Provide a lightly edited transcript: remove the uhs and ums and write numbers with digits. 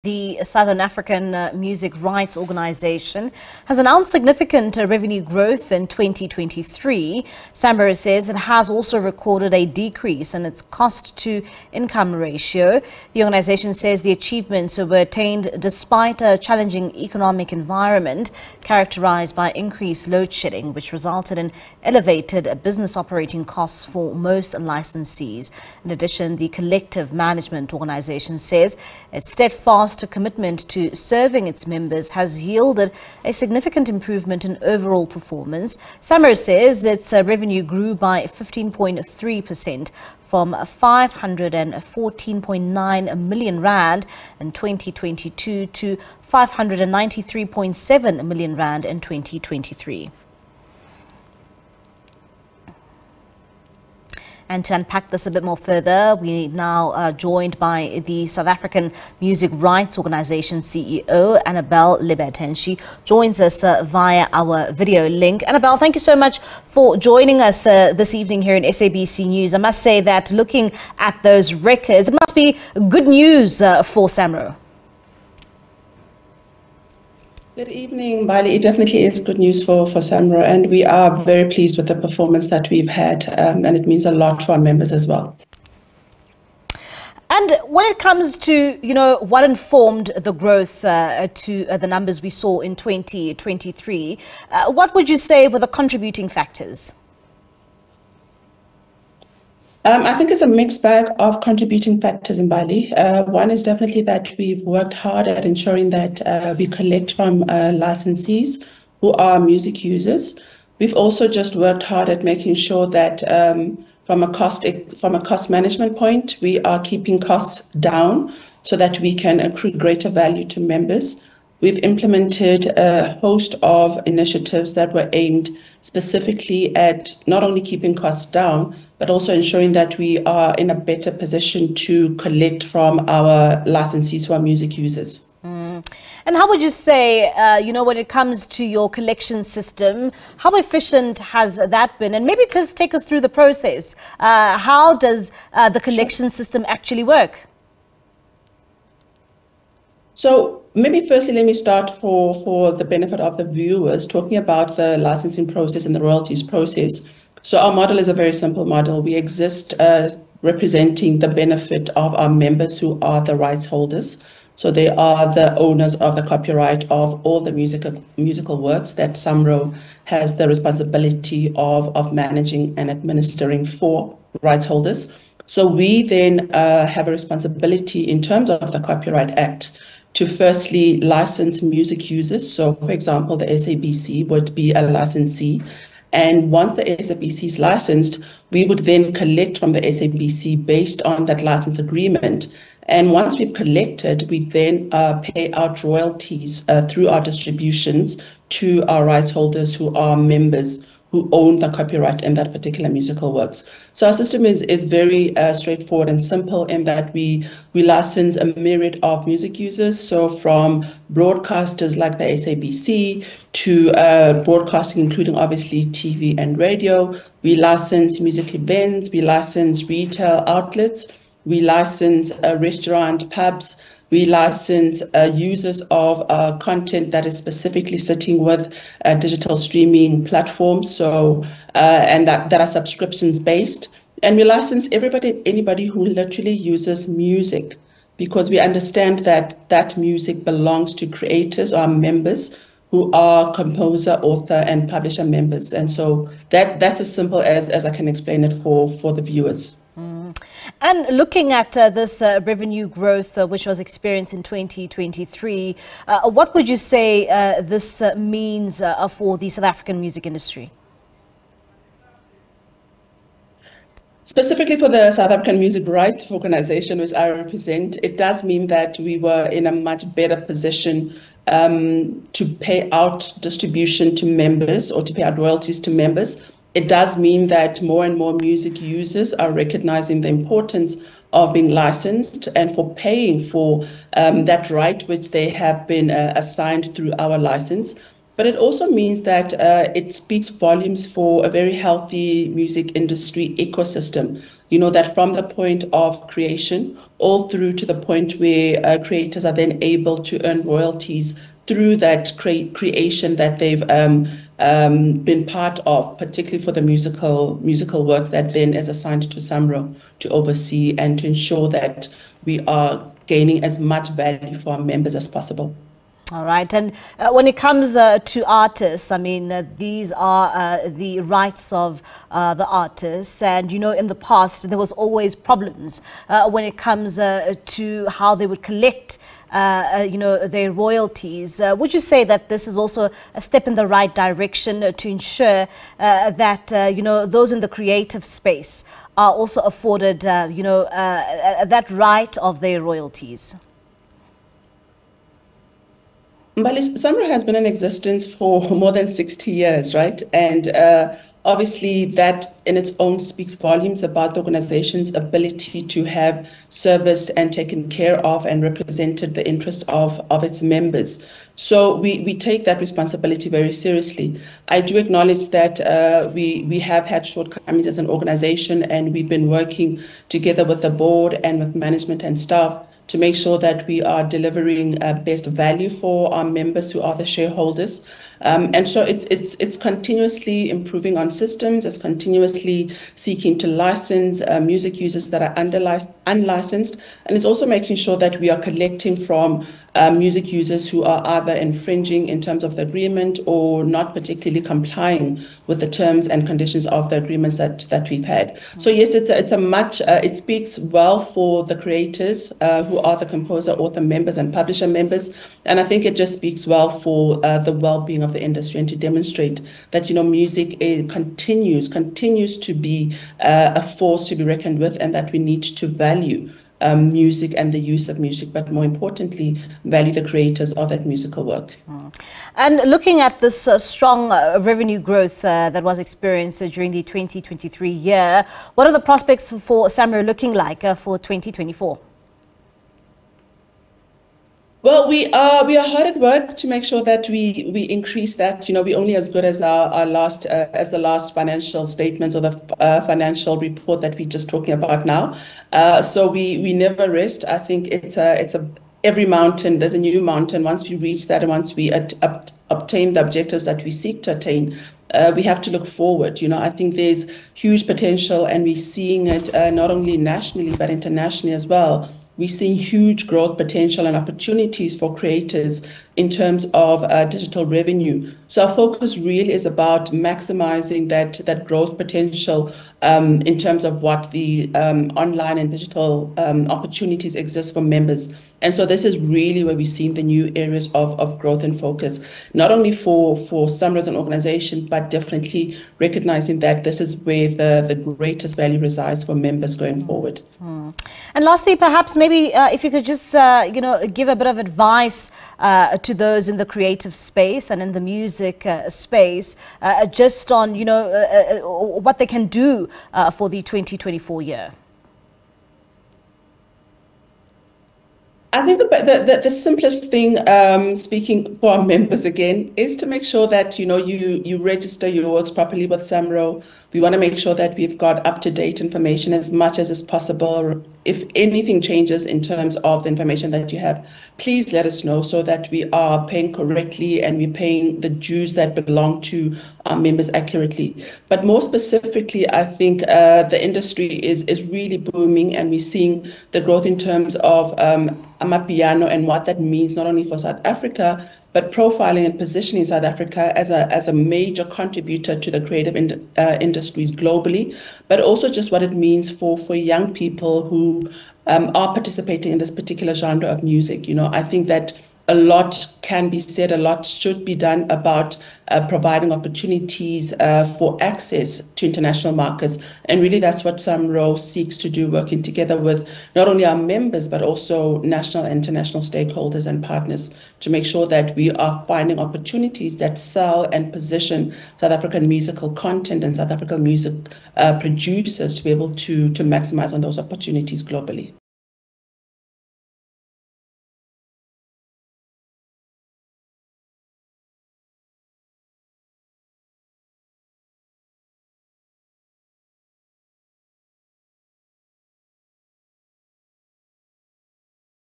The Southern African Music Rights Organization has announced significant revenue growth in 2023. SAMRO says it has also recorded a decrease in its cost-to-income ratio. The organization says the achievements were attained despite a challenging economic environment characterized by increased load shedding, which resulted in elevated business operating costs for most licensees. In addition, the collective management organization says its steadfast commitment to serving its members has yielded a significant improvement in overall performance. SAMRO says its revenue grew by 15.3% from 514.9 million rand in 2022 to 593.7 million rand in 2023. And to unpack this a bit more further, we now are joined by the South African Music Rights Organization CEO, Annabell Lebethe, and she joins us via our video link. Annabell, thank you so much for joining us this evening here in SABC News. I must say that looking at those records, it must be good news for SAMRO. Good evening, Bali. It definitely is good news for SAMRO, and we are very pleased with the performance that we've had, and it means a lot for our members as well. And when it comes to, what informed the growth to the numbers we saw in 2023, what would you say were the contributing factors? I think it's a mixed bag of contributing factors in Bali. One is definitely that we've worked hard at ensuring that we collect from licensees who are music users. We've also just worked hard at making sure that from a cost management point, we are keeping costs down so that we can accrue greater value to members. We've implemented a host of initiatives that were aimed specifically at not only keeping costs down, but also ensuring that we are in a better position to collect from our licensees who are music users. And how would you say, when it comes to your collection system, how efficient has that been? And maybe just take us through the process. How does the collection system actually work? So maybe firstly, let me start for the benefit of the viewers, talking about the licensing process and the royalties process. So our model is a very simple model. We exist representing the benefit of our members who are the rights holders. So they are the owners of the copyright of all the musical works that SAMRO has the responsibility of managing and administering for rights holders. So we then have a responsibility in terms of the Copyright Act to firstly license music users. So for example, the SABC would be a licensee. And once the SABC is licensed, we would then collect from the SABC based on that license agreement. And once we've collected, we then pay out royalties through our distributions to our rights holders who are members who own the copyright in that particular musical works. So our system is very straightforward and simple in that we license a myriad of music users. So from broadcasters like the SABC to broadcasting, including obviously TV and radio. We license music events, we license retail outlets, we license restaurant, pubs, we license users of content that is specifically sitting with digital streaming platforms, so and that are subscriptions based. And we license anybody who literally uses music, because we understand that that music belongs to creators or members who are composer, author, and publisher members. And so that's as simple as I can explain it for the viewers. And looking at this revenue growth, which was experienced in 2023, what would you say this means for the South African music industry? Specifically for the South African Music Rights Organization, which I represent, it does mean that we were in a much better position to pay out distribution to members or to pay out royalties to members. It does mean that more and more music users are recognizing the importance of being licensed and for paying for that right which they have been assigned through our license. but it also means that it speaks volumes for a very healthy music industry ecosystem. That from the point of creation all through to the point where creators are then able to earn royalties through that creation that they've been part of, particularly for the musical works that then is assigned to SAMRO to oversee and to ensure that we are gaining as much value for our members as possible. All right. And when it comes to artists, I mean, these are the rights of the artists. And, in the past, there was always problems when it comes to how they would collect, their royalties. Would you say that this is also a step in the right direction to ensure that, those in the creative space are also afforded, that right of their royalties? Mbali, SAMRO has been in existence for more than 60 years, right? And obviously that in its own speaks volumes about the organization's ability to have serviced and taken care of and represented the interests of its members. So we take that responsibility very seriously. I do acknowledge that we have had shortcomings as an organization, and we've been working together with the board and with management and staff to make sure that we are delivering best value for our members who are the shareholders. And so it's continuously improving on systems, it's continuously seeking to license music users that are unlicensed, and it's also making sure that we are collecting from music users who are either infringing in terms of the agreement or not particularly complying with the terms and conditions of the agreements that we've had. So yes, it speaks well for the creators who are the composer, author members and publisher members. And I think it just speaks well for the well-being of the industry, and to demonstrate that, music continues to be a force to be reckoned with, and that we need to value music and the use of music, but more importantly, value the creators of that musical work. And looking at this strong revenue growth that was experienced during the 2023 year, what are the prospects for SAMRO looking like for 2024? Well, we are hard at work to make sure that we increase that. We're only as good as our last as the last financial statements or the financial report that we're just talking about now. So we never rest. I think it's every mountain, there's a new mountain. Once we reach that, and once we obtain the objectives that we seek to attain, we have to look forward. I think there's huge potential, and we're seeing it not only nationally but internationally as well. We're seeing huge growth potential and opportunities for creators in terms of digital revenue. So our focus really is about maximizing that growth potential in terms of what the online and digital opportunities exist for members. And so this is really where we're seeing the new areas of growth and focus, not only for SAMRO as an organization, but definitely recognizing that this is where the greatest value resides for members going forward. And lastly, perhaps maybe if you could just, give a bit of advice to those in the creative space and in the music space, just on, what they can do for the 2024 year. I think the simplest thing, speaking for our members again, is to make sure that you register your works properly with SAMRO. We want to make sure that we've got up-to-date information as much as is possible. If anything changes in terms of the information that you have, please let us know so that we are paying correctly and we're paying the dues that belong to our members accurately. But more specifically, I think the industry is really booming, and we're seeing the growth in terms of Amapiano and what that means not only for South Africa, but profiling and positioning South Africa as a major contributor to the creative industries globally, but also just what it means for young people who are participating in this particular genre of music. I think that a lot can be said, a lot should be done about providing opportunities for access to international markets. And really that's what SAMRO seeks to do, working together with not only our members, but also national and international stakeholders and partners to make sure that we are finding opportunities that sell and position South African musical content and South African music producers to be able to maximize on those opportunities globally.